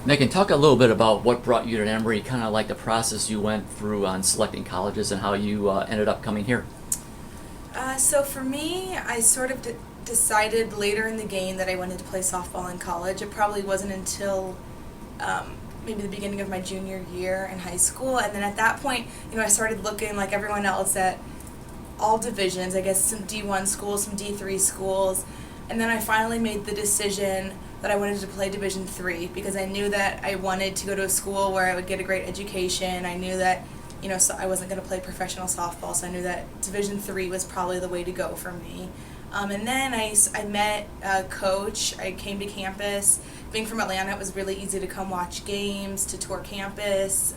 Megan, talk a little bit about what brought you to Emory, kind of like the process you went through on selecting colleges and how you ended up coming here. So for me, I sort of decided later in the game that I wanted to play softball in college. It probably wasn't until maybe the beginning of my junior year in high school, and then at that point, I started looking like everyone else at all divisions. I guess some D1 schools, some D3 schools, and then I finally made the decision that I wanted to play Division III because I knew that I wanted to go to a school where I would get a great education. I knew that so I wasn't going to play professional softball, so I knew that Division III was probably the way to go for me. And then I met a coach. I came to campus. Being from Atlanta, it was really easy to come watch games, to tour campus.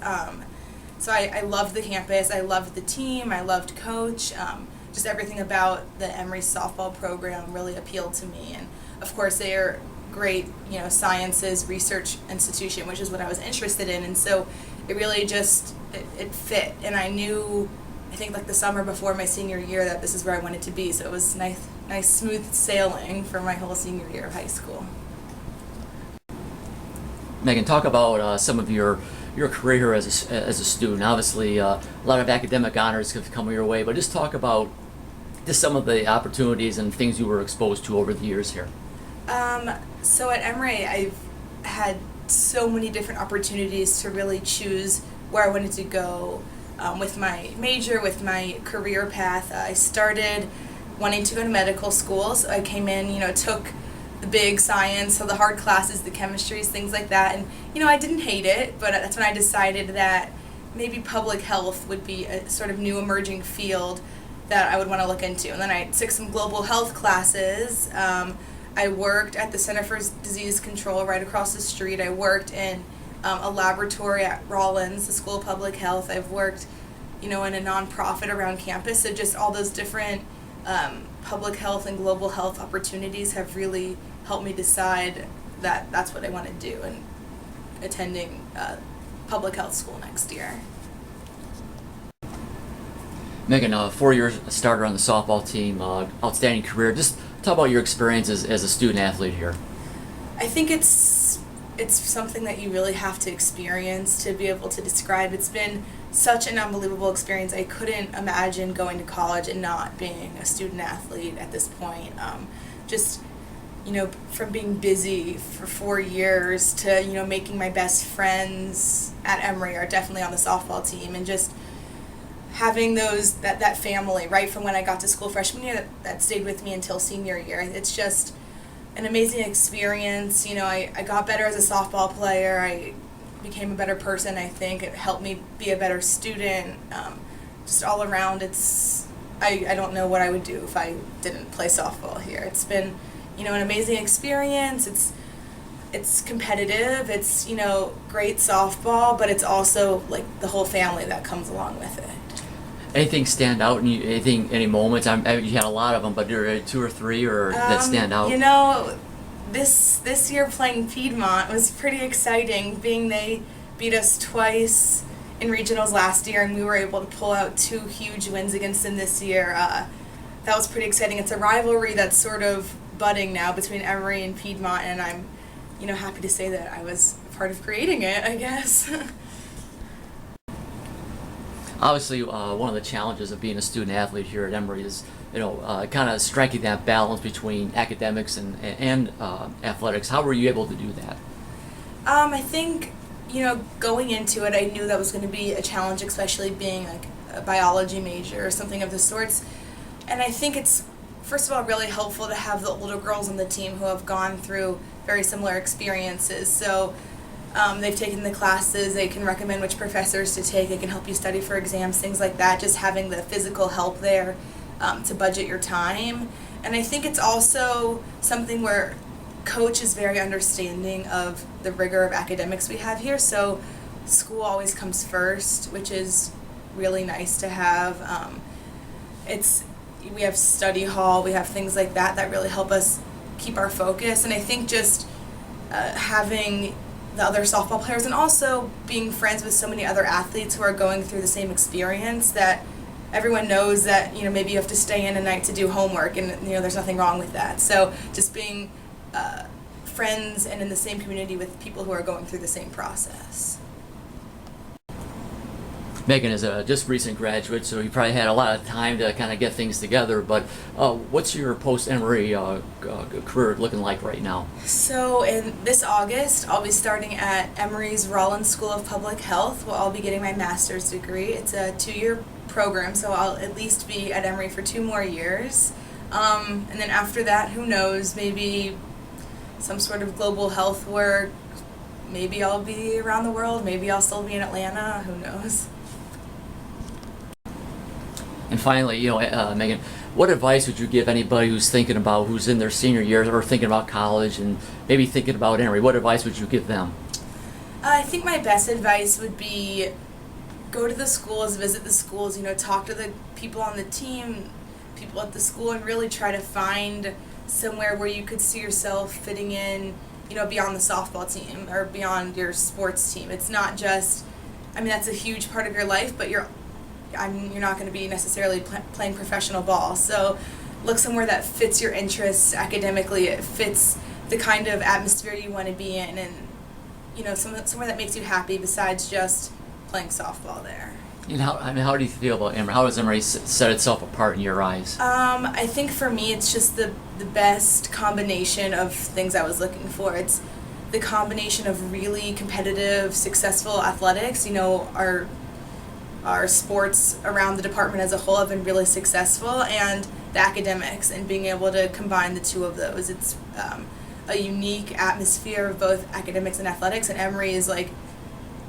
So I loved the campus. I loved the team. I loved coach. Just everything about the Emory softball program really appealed to me. And of course, they are great, sciences research institution, which is what I was interested in. And so it really just it fit. And I knew, I think like the summer before my senior year, that this is where I wanted to be. So it was nice smooth sailing for my whole senior year of high school. Megan, talk about some of your career here as a student. Obviously, a lot of academic honors have come your way, but just talk about just some of the opportunities and things you were exposed to over the years here. So at Emory, I've had so many different opportunities to really choose where I wanted to go with my major, with my career path. I started wanting to go to medical school, so I came in, took the big science, so the hard classes, the chemistries, things like that, and I didn't hate it, but that's when I decided that maybe public health would be a sort of new emerging field that I would want to look into. And then I took some global health classes. I worked at the Center for Disease Control right across the street. I worked in a laboratory at Rollins, the School of Public Health. I've worked, in a nonprofit around campus. So just all those different public health and global health opportunities have really helped me decide that that's what I want to do, and attending public health school next year. Megan, a 4-year starter on the softball team, outstanding career. Just talk about your experiences as a student athlete here. I think it's something that you really have to experience to be able to describe. It's been such an unbelievable experience. I couldn't imagine going to college and not being a student athlete at this point. Just, from being busy for 4 years to, making my best friends at Emory are definitely on the softball team, and just having that family right from when I got to school freshman year that stayed with me until senior year. It's just an amazing experience. I got better as a softball player. I became a better person, I think. It helped me be a better student. Just all around, I don't know what I would do if I didn't play softball here. It's been, an amazing experience. It's competitive. It's, great softball, but it's also like the whole family that comes along with it. Anything stand out? Any moments? You had a lot of them, but there are 2 or 3 that stand out. This year playing Piedmont was pretty exciting. Being they beat us twice in regionals last year, and we were able to pull out 2 huge wins against them this year. That was pretty exciting. It's a rivalry that's sort of budding now between Emory and Piedmont, and I'm, happy to say that I was part of creating it, I guess. Obviously, one of the challenges of being a student athlete here at Emory is, kind of striking that balance between academics and athletics. How were you able to do that? I think, going into it, I knew that was going to be a challenge, especially being like a biology major or something of the sorts. And I think it's, first of all, really helpful to have the older girls on the team who have gone through very similar experiences. So they've taken the classes, they can recommend which professors to take, they can help you study for exams, things like that. Just having the physical help there to budget your time. And I think it's also something where coach is very understanding of the rigor of academics we have here. So school always comes first, which is really nice to have. We have study hall, we have things like that really help us keep our focus. And I think just having the other softball players and also being friends with so many other athletes who are going through the same experience, that everyone knows that maybe you have to stay in a night to do homework, and there's nothing wrong with that. So just being friends and in the same community with people who are going through the same process. Megan is a just recent graduate, so you probably had a lot of time to kind of get things together. But what's your post-Emory career looking like right now? So in this August, I'll be starting at Emory's Rollins School of Public Health, where I'll be getting my master's degree. It's a 2-year program, so I'll at least be at Emory for 2 more years. And then after that, who knows, maybe some sort of global health work. Maybe I'll be around the world. Maybe I'll still be in Atlanta. Who knows? And finally, Megan, what advice would you give anybody who's in their senior years or thinking about college and maybe thinking about Emory? What advice would you give them? I think my best advice would be go to the schools, visit the schools, talk to the people on the team, people at the school, and really try to find somewhere where you could see yourself fitting in, beyond the softball team or beyond your sports team. It's not just, that's a huge part of your life, but you're not going to be necessarily playing professional ball. So look somewhere that fits your interests academically. It fits the kind of atmosphere you want to be in, and somewhere that makes you happy besides just playing softball there. And how do you feel about Emory? How does Emory set itself apart in your eyes? I think for me, it's just the best combination of things I was looking for. It's the combination of really competitive, successful athletics. Our sports around the department as a whole have been really successful, and the academics, and being able to combine the two of those. It's a unique atmosphere of both academics and athletics, and Emory is like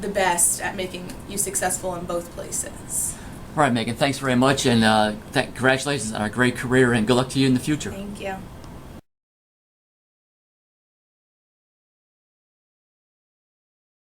the best at making you successful in both places. All right, Megan, thanks very much, and congratulations on a great career, and good luck to you in the future. Thank you.